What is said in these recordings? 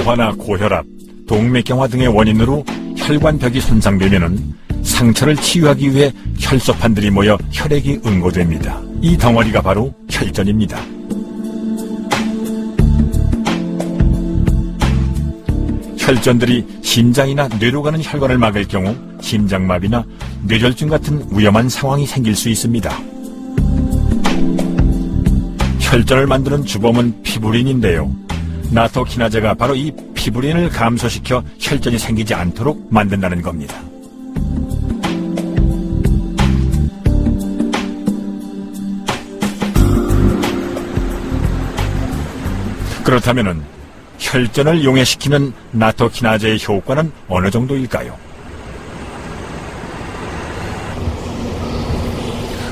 고화나 고혈압, 동맥경화 등의 원인으로 혈관벽이 손상되면은 상처를 치유하기 위해 혈소판들이 모여 혈액이 응고됩니다. 이 덩어리가 바로 혈전입니다. 혈전들이 심장이나 뇌로 가는 혈관을 막을 경우 심장마비나 뇌졸중 같은 위험한 상황이 생길 수 있습니다. 혈전을 만드는 주범은 피브린인데요. 나토키나제가 바로 이 피브린을 감소시켜 혈전이 생기지 않도록 만든다는 겁니다. 그렇다면은 혈전을 용해시키는 나토키나제의 효과는 어느 정도일까요?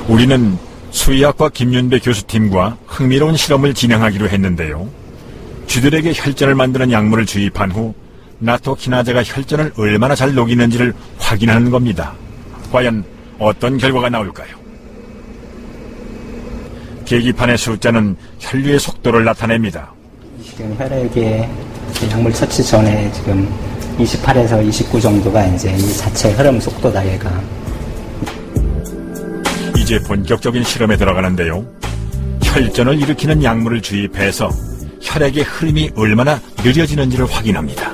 우리는 수의학과 김윤배 교수팀과 흥미로운 실험을 진행하기로 했는데요. 쥐들에게 혈전을 만드는 약물을 주입한 후 나토키나제가 혈전을 얼마나 잘 녹이는지를 확인하는 겁니다. 과연 어떤 결과가 나올까요? 계기판의 숫자는 혈류의 속도를 나타냅니다. 지금 혈액에 약물 처치 전에 지금 28에서 29 정도가 이제 이 자체 흐름 속도다, 얘가. 이제 본격적인 실험에 들어가는데요. 혈전을 일으키는 약물을 주입해서 혈액의 흐름이 얼마나 느려지는지를 확인합니다.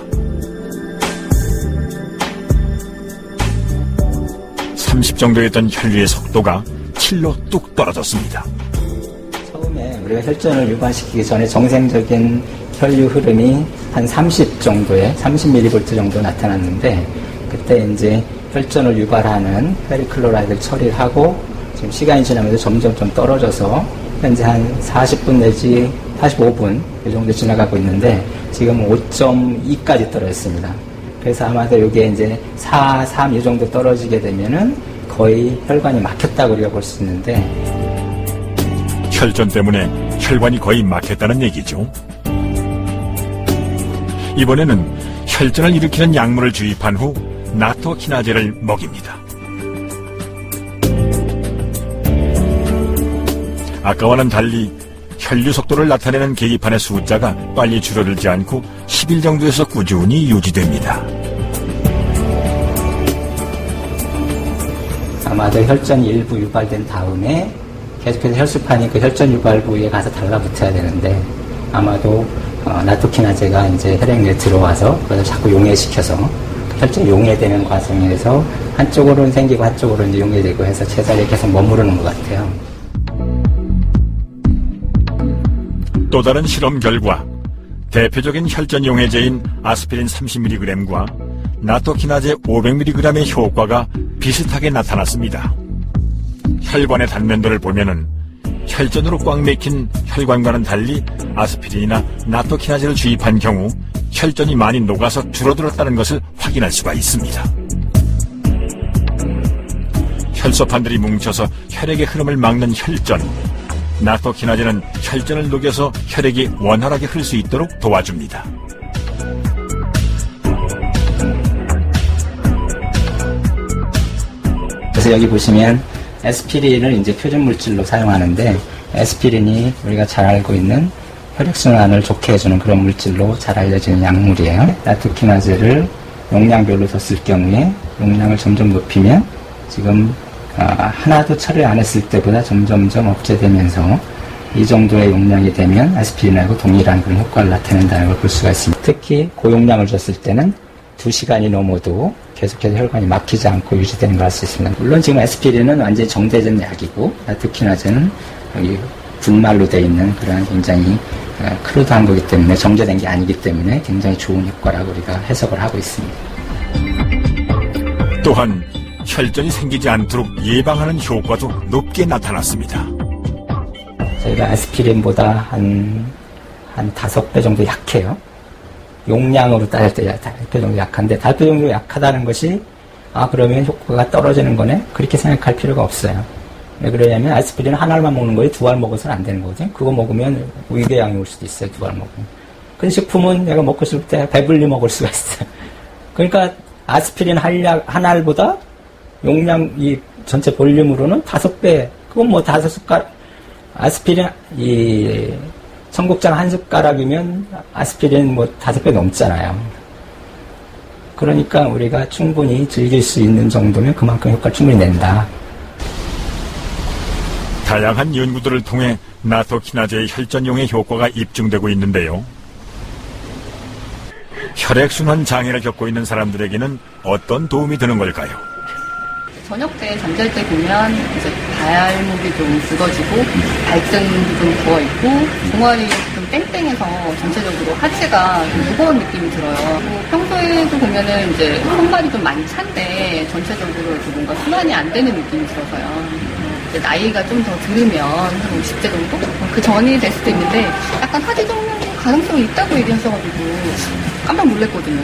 30 정도였던 혈류의 속도가 7로 뚝 떨어졌습니다. 처음에 우리가 혈전을 유발시키기 전에 정상적인 혈류 흐름이 한 30 정도에 30mV 정도 나타났는데, 그때 이제 혈전을 유발하는 페리클로라이드를 처리를 하고 지금 시간이 지나면서 점점 좀 떨어져서 현재 한 40분 내지 45분 이 정도 지나가고 있는데 지금 5.2까지 떨어졌습니다. 그래서 아마도 이게 이제 4, 3 이 정도 떨어지게 되면은 거의 혈관이 막혔다고 우리가 볼 수 있는데, 혈전 때문에 혈관이 거의 막혔다는 얘기죠. 이번에는 혈전을 일으키는 약물을 주입한 후 나토키나제를 먹입니다. 아까와는 달리 혈류 속도를 나타내는 계기판의 숫자가 빨리 줄어들지 않고 10일 정도에서 꾸준히 유지됩니다. 아마도 혈전이 일부 유발된 다음에 계속해서 혈소판이 그 혈전 유발 부위에 가서 달라붙어야 되는데, 아마도 나토키나제가 이제 혈액내에 들어와서 그걸 자꾸 용해시켜서 혈전 용해되는 과정에서 한쪽으로는 생기고 한쪽으로는 이제 용해되고 해서 제자리에 계속 머무르는 것 같아요. 또 다른 실험 결과, 대표적인 혈전 용해제인 아스피린 30mg과 나토키나제 500mg의 효과가 비슷하게 나타났습니다. 혈관의 단면도를 보면은 혈전으로 꽉 막힌 혈관과는 달리 아스피린이나 나토키나제를 주입한 경우 혈전이 많이 녹아서 줄어들었다는 것을 확인할 수가 있습니다. 혈소판들이 뭉쳐서 혈액의 흐름을 막는 혈전, 나토키나제는 혈전을 녹여서 혈액이 원활하게 흐를 수 있도록 도와줍니다. 그래서 여기 보시면 에스피린을 이제 표준 물질로 사용하는데, 에스피린이 우리가 잘 알고 있는 혈액순환을 좋게 해주는 그런 물질로 잘 알려지는 약물이에요. 나토키나제를 용량별로 뒀을 경우에 용량을 점점 높이면 지금 하나도 처리 안 했을 때보다 점점점 억제되면서 이 정도의 용량이 되면 아스피린하고 동일한 그런 효과를 나타낸다는 걸 볼 수가 있습니다. 특히 고용량을 줬을 때는 2시간이 넘어도 계속해서 혈관이 막히지 않고 유지되는 걸 알 수 있습니다. 물론 지금 아스피린은 완전히 정제된 약이고, 나토키나제는 여기 분말로 되어 있는 그런 굉장히 크루드한 거기 때문에, 정제된 게 아니기 때문에 굉장히 좋은 효과라고 우리가 해석을 하고 있습니다. 또한 혈전이 생기지 않도록 예방하는 효과도 높게 나타났습니다. 저희가 아스피린보다 한 5배 정도 약해요. 용량으로 따질 때 5배 정도 약한데, 5배 정도 약하다는 것이 그러면 효과가 떨어지는 거네? 그렇게 생각할 필요가 없어요. 왜 그러냐면 아스피린 한 알만 먹는 거에 2알 먹어서는 안 되는 거거든요. 그거 먹으면 위궤양이 올 수도 있어요. 2알 먹으면. 그 식품은 내가 먹고 싶을 때 배불리 먹을 수가 있어요. 그러니까 아스피린 한 알보다 용량, 이 전체 볼륨으로는 5배, 그건 뭐 5숟가락, 아스피린, 청국장 한 숟가락이면 아스피린 뭐 5배 넘잖아요. 그러니까 우리가 충분히 즐길 수 있는 정도면 그만큼 효과를 충분히 낸다. 다양한 연구들을 통해 나토키나제의 혈전용의 효과가 입증되고 있는데요. 혈액순환 장애를 겪고 있는 사람들에게는 어떤 도움이 되는 걸까요? 저녁 때 잠잘 때 보면 이제 발목이 좀 굵어지고 발등도 좀 부어있고 종아리 좀 땡땡해서 전체적으로 하체가 좀 무거운 느낌이 들어요. 그리고 평소에도 보면은 이제 손발이 좀 많이 찬데 전체적으로 이렇게 뭔가 순환이 안 되는 느낌이 들어서요. 이제 나이가 좀 더 들으면 한 50대 정도? 그 전이 될 수도 있는데 약간 하지 정도 가능성이 있다고 얘기하셔가지고 깜짝 놀랐거든요.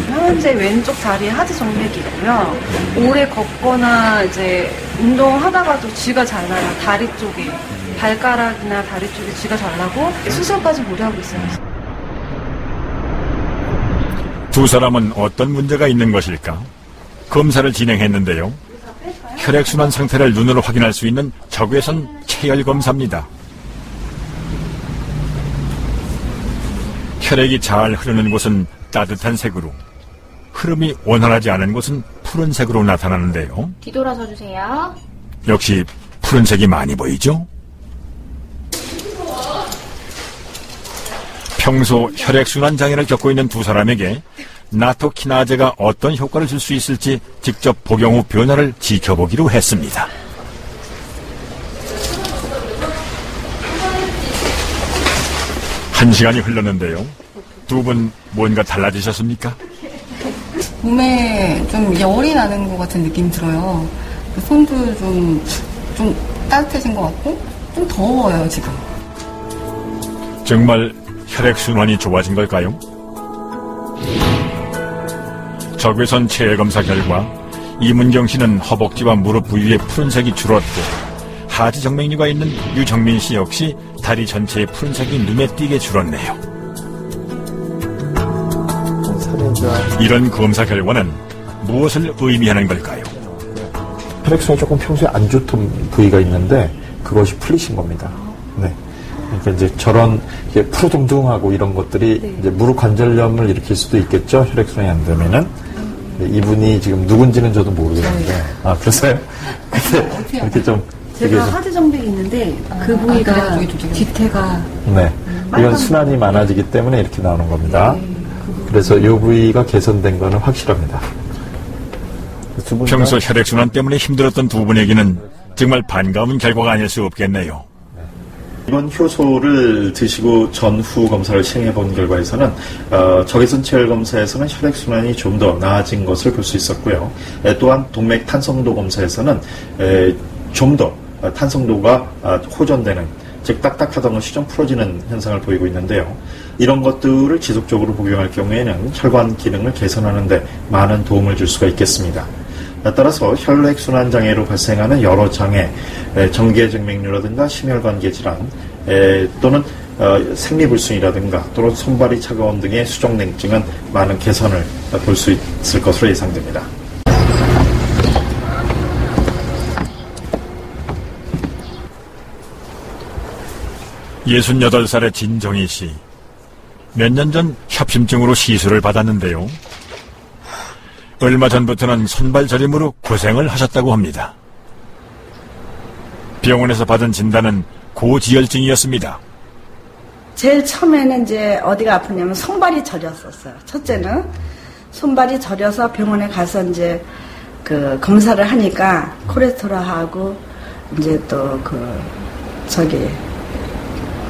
현재 왼쪽 다리에 하지 정맥이 있고요. 오래 걷거나 이제 운동하다가도 쥐가 잘 나요. 다리 쪽에. 발가락이나 다리 쪽에 쥐가 잘 나고 수술까지 고려하고 있어요. 두 사람은 어떤 문제가 있는 것일까? 검사를 진행했는데요. 혈액순환 상태를 눈으로 확인할 수 있는 적외선 체열 검사입니다. 혈액이 잘 흐르는 곳은 따뜻한 색으로, 흐름이 원활하지 않은 곳은 푸른색으로 나타나는데요. 뒤돌아서 주세요. 역시 푸른색이 많이 보이죠? 평소 혈액순환 장애를 겪고 있는 두 사람에게 나토키나제가 어떤 효과를 줄 수 있을지 직접 복용 후 변화를 지켜보기로 했습니다. 한 시간이 흘렀는데요. 두 분 뭔가 달라지셨습니까? 몸에 좀 열이 나는 것 같은 느낌이 들어요. 손도 좀 따뜻해진 것 같고 좀 더워요 지금. 정말 혈액순환이 좋아진 걸까요? 적외선 체열 검사 결과 이문경 씨는 허벅지와 무릎 부위의 푸른색이 줄었고, 하지 정맥류가 있는 유정민 씨 역시 다리 전체의 푸른색이 눈에 띄게 줄었네요. 이런 검사 결과는 무엇을 의미하는 걸까요? 혈액순환이 조금 평소에 안 좋던 부위가 있는데 그것이 풀리신 겁니다. 네. 그러니까 이제 저런 푸르둥둥하고 이런 것들이 이제 무릎 관절염을 일으킬 수도 있겠죠. 혈액순환이 안 되면은. 이분이 지금 누군지는 저도 모르겠는데. 아, 그래서요? 근데 이렇게 좀. 제가 하지 정맥이 있는데 그 부위가 뒤태가. 네. 이건 순환이 많아지기 때문에 이렇게 나오는 겁니다. 그래서 이 부위가 개선된 거는 확실합니다. 평소 혈액순환 때문에 힘들었던 두 분에게는 정말 반가운 결과가 아닐 수 없겠네요. 이번 효소를 드시고 전후 검사를 시행해 본 결과에서는 적외선 체열 검사에서는 혈액순환이 좀 더 나아진 것을 볼 수 있었고요. 또한 동맥 탄성도 검사에서는 좀 더 탄성도가 호전되는, 즉 딱딱하던 것이 좀 풀어지는 현상을 보이고 있는데요. 이런 것들을 지속적으로 복용할 경우에는 혈관 기능을 개선하는 데 많은 도움을 줄 수가 있겠습니다. 따라서 혈액순환 장애로 발생하는 여러 장애, 정계정맥류라든가 심혈관계 질환, 또는 생리불순이라든가 또는 손발이 차가운 등의 수족냉증은 많은 개선을 볼 수 있을 것으로 예상됩니다. 예순여덟 살의 진정희 씨. 몇 년 전 협심증으로 시술을 받았는데요. 얼마 전부터는 손발 저림으로 고생을 하셨다고 합니다. 병원에서 받은 진단은 고지혈증이었습니다. 제일 처음에는 이제 어디가 아프냐면 손발이 저렸었어요. 첫째는 손발이 저려서 병원에 가서 이제 그 검사를 하니까 콜레스테롤하고 이제 또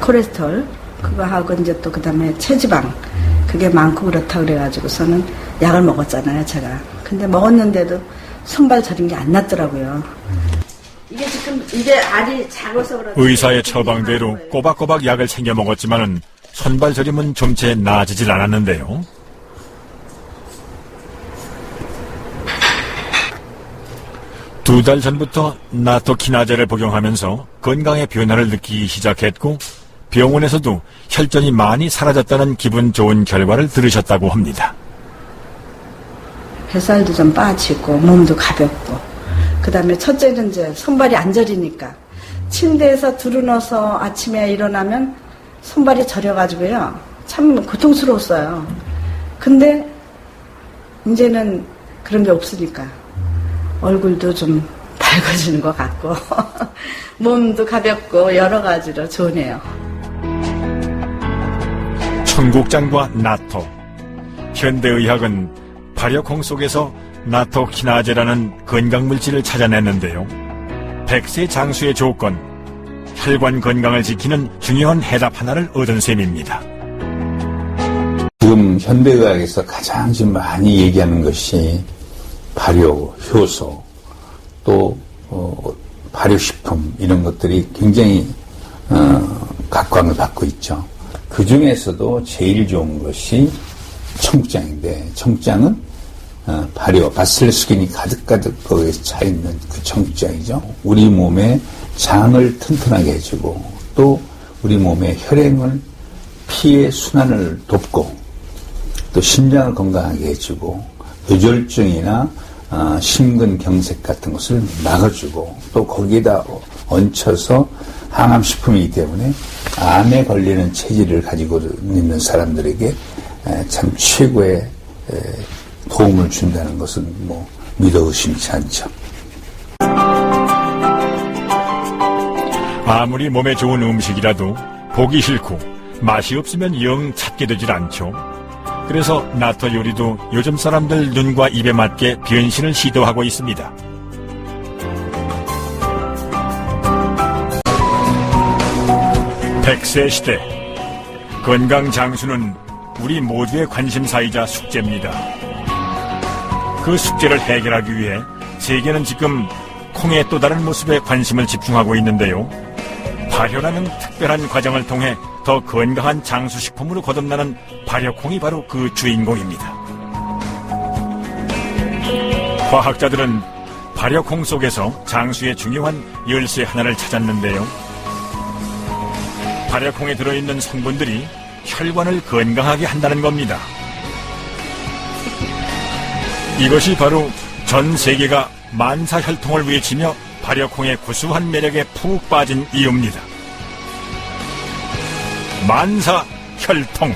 콜레스테롤 그거 하고 이제 또 그다음에 체지방 그게 많고 그렇다 그래가지고서는 약을 먹었잖아요, 제가. 근데 먹었는데도 손발 저린 게 안 낫더라고요. 이게 지금 이게 알이 작아서 그런지 의사의 처방대로 꼬박꼬박 약을 챙겨 먹었지만은 손발 저림은 좀채 나아지질 않았는데요. 두 달 전부터 나토키나제를 복용하면서 건강의 변화를 느끼기 시작했고, 병원에서도 혈전이 많이 사라졌다는 기분 좋은 결과를 들으셨다고 합니다. 뱃살도 좀 빠지고 몸도 가볍고 그 다음에 첫째는 이제 손발이 안 저리니까 침대에서 두루누워서 아침에 일어나면 손발이 저려가지고요. 참 고통스러웠어요. 근데 이제는 그런 게 없으니까 얼굴도 좀 밝아지는 것 같고 몸도 가볍고 여러 가지로 좋네요. 청국장과 나토. 현대의학은 발효콩 속에서 나토키나제라는 건강물질을 찾아냈는데요. 100세 장수의 조건, 혈관 건강을 지키는 중요한 해답 하나를 얻은 셈입니다. 지금 현대의학에서 가장 지금 많이 얘기하는 것이 발효, 효소, 또 발효식품 이런 것들이 굉장히 각광을 받고 있죠. 그 중에서도 제일 좋은 것이 청국장인데, 청국장은 발효, 바실레스균이 가득가득 거기에 차있는 그 청국장이죠. 우리 몸의 장을 튼튼하게 해주고, 또 우리 몸의 혈행을, 피의 순환을 돕고, 또 심장을 건강하게 해주고, 뇌졸중이나 심근경색 같은 것을 막아주고, 또 거기에다 얹혀서 항암식품이기 때문에 암에 걸리는 체질을 가지고 있는 사람들에게 참 최고의 도움을 준다는 것은 뭐 믿어 의심치 않죠. 아무리 몸에 좋은 음식이라도 보기 싫고 맛이 없으면 영 찾게 되질 않죠. 그래서 나토 요리도 요즘 사람들 눈과 입에 맞게 변신을 시도하고 있습니다. 백세 시대, 건강 장수는 우리 모두의 관심사이자 숙제입니다. 그 숙제를 해결하기 위해 세계는 지금 콩의 또 다른 모습에 관심을 집중하고 있는데요. 발효라는 특별한 과정을 통해 더 건강한 장수식품으로 거듭나는 발효콩이 바로 그 주인공입니다. 과학자들은 발효콩 속에서 장수의 중요한 열쇠 하나를 찾았는데요. 발효콩에 들어있는 성분들이 혈관을 건강하게 한다는 겁니다. 이것이 바로 전 세계가 만사혈통을 외치며 발효콩의 구수한 매력에 푹 빠진 이유입니다. 만사혈통.